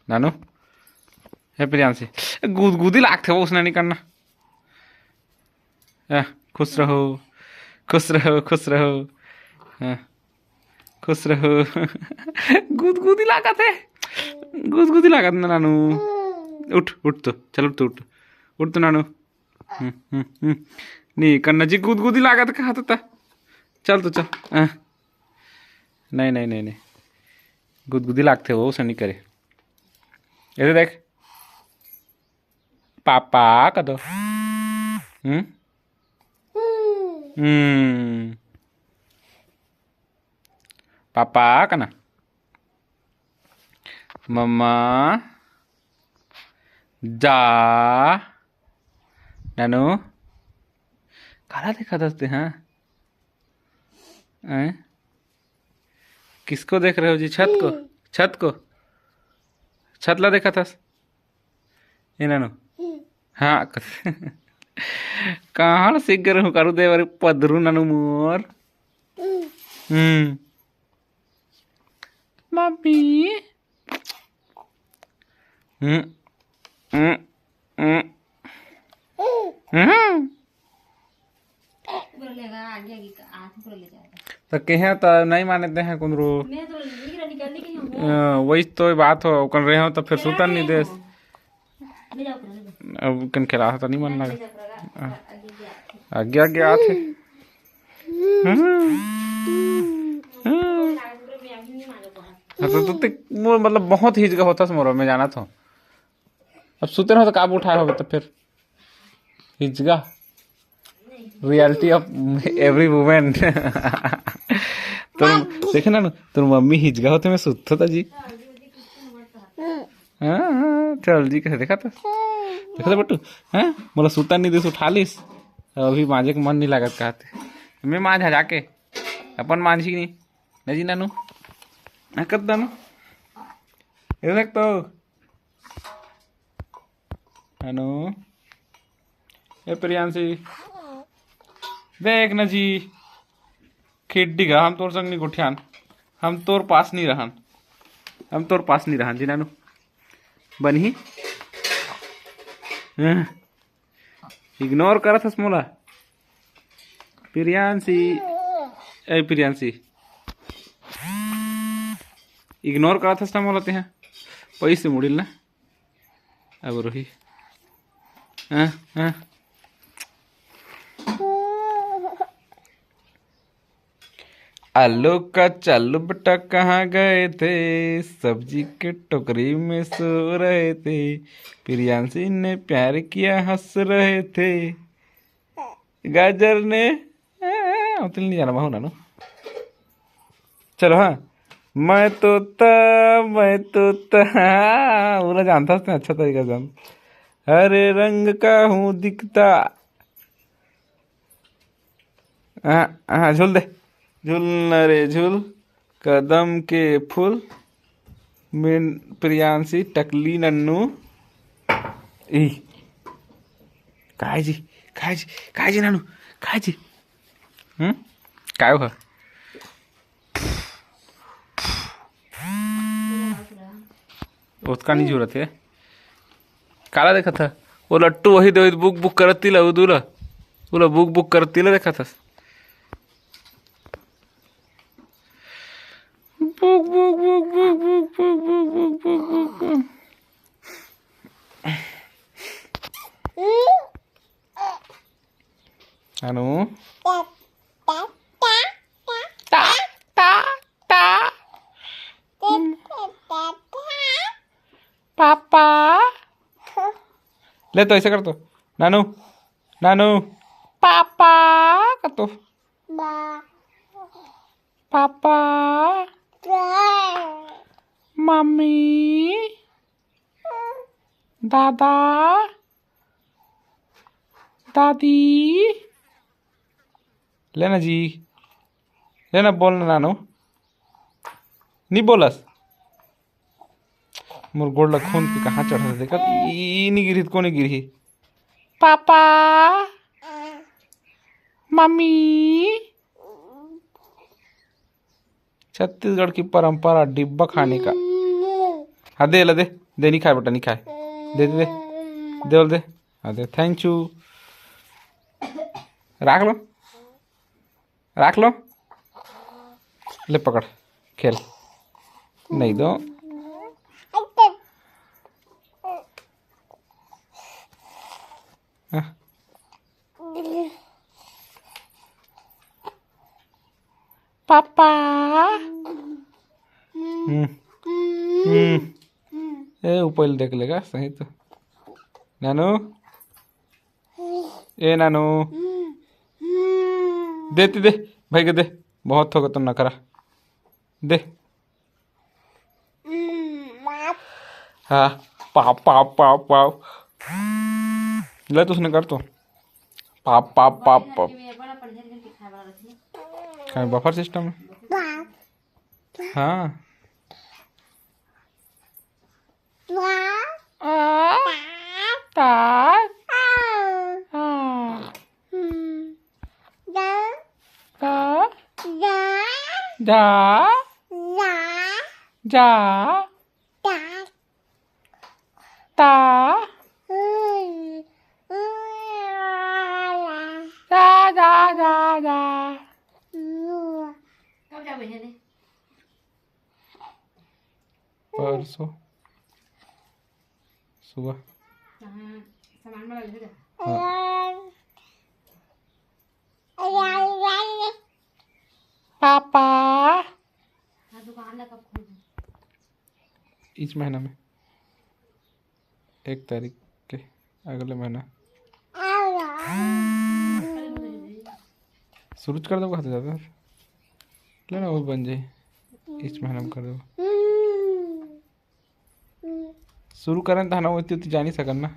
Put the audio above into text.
नानू है प्रियांशी गुदगुदी लागते हो उसने नहीं करना। खुश रहो खुश रहो खुश रहो। हाँ, खुश रहो। गुदगुदी लागत है गुदगुदी लागत ना नानू। उठ उठ तो चल उठ तो उठ उठ तो नानू। नहीं करना जी गुदगुदी लागत कहा था। चल तो चल। नहीं नहीं नहीं नहीं गुदगुदी लागते हो उसे नहीं करे। इधर देख पापा का दो। पापा का ना मम्मा जा नानू काला देखा दसते हैं। किसको देख रहे हो जी? छत को छत को छत ला देखा था ये नानू। हाँ कहाँ सीख गए हूँ करू दे बारी पदरू नानू मोर। मम्मी तो कहे तो नहीं मानते हैं कुंदरू। वही तो बात हो कर रहे हो तो फिर सुतन नहीं दे। अब कन खिला तो नहीं मन लगा आगे आगे आते। तो मतलब बहुत हिचका होता मोरो में जाना था। अब सुते रहो तो काब उठाए हो तो फिर हिचका रियलिटी ऑफ एवरी वुमेन। तो देखे ना तुम मम्मी हिचगा होते मैं सुता था जी। हाँ चल जी कैसे देखा था बट्टू। हाँ बोला सुता नहीं दे उठा लीस अभी मांझे का मन नहीं लागत कहते मैं मांझा जाके अपन मांझी नहीं जी नानू कर नानू ये देख तो नानू ये प्रियांशी देख ना जी खेडी गा हम तोर संग नहीं गुठियान हम तोर पास नहीं रहन जी नानू बनी इग्नोर करत हस मोला प्रियांशी। ए प्रियांशी इग्नोर करत हस ना मोला ते पैसे मुड़िल ना अब रोही। आलू का चालू बेटा कहाँ गए थे सब्जी के टोकरी में सो रहे थे प्रियांशी ने प्यार किया हंस रहे थे गाजर ने नहीं जाना बहु नानू। चलो हाँ मैं तो पूरा जानता हूँ अच्छा तरीका जान हरे रंग का हूँ दिखता। हाँ झूल दे झूल न रे झूल कदम के फूल मिन प्रियांशी टकली नन्नू। काय जी नानू काय जी काय हो उसका नहीं जरूरत है काला देखा था वो लट्टू वही दे बुक करती ला दूला बोला बुक करती ला देखा था बुक अनु पापा ले तो ऐसे कर तो नानू नानू पापा कर तो पापा मम्मी दादा दादी लेना जी लेना बोलना नानू नहीं बोलस मोर गोड़ ला खून के कहाँ चढ़ा देखा नहीं गिरी को नहीं गिरी। पापा मम्मी छत्तीसगढ़ की परंपरा डिब्बा खाने का। हाँ दे ला दे दे नहीं खाए बेटा, नहीं खाए, दे दे दे बोल दे। हाँ दे, थैंक यू। रख लो रख लो, ले पकड़ खेल, नहीं दो। हाँ। पापा। ए ऊपर देख लेगा सही तो। नानू, ए नानू, देती दे भाई के दे, बहुत होगा तुम नखरा, दे। हाँ पाप पाप पाप पाप, ले तो उसने कर तो पाप पाप पाप पाप। क्या बफर सिस्टम है? हाँ जा जा ता जा जा जा जा। परसों सुबह। सामान वाला ले जा। पापा दुकान कब खोल? इस महीना में 1 तारीख के अगले महीना शुरू कर दो, खाते ज़्यादा लेना वो बन जाए, इस महीना में कर दो। शुरू करें तो ना वो तो जा नहीं सकना।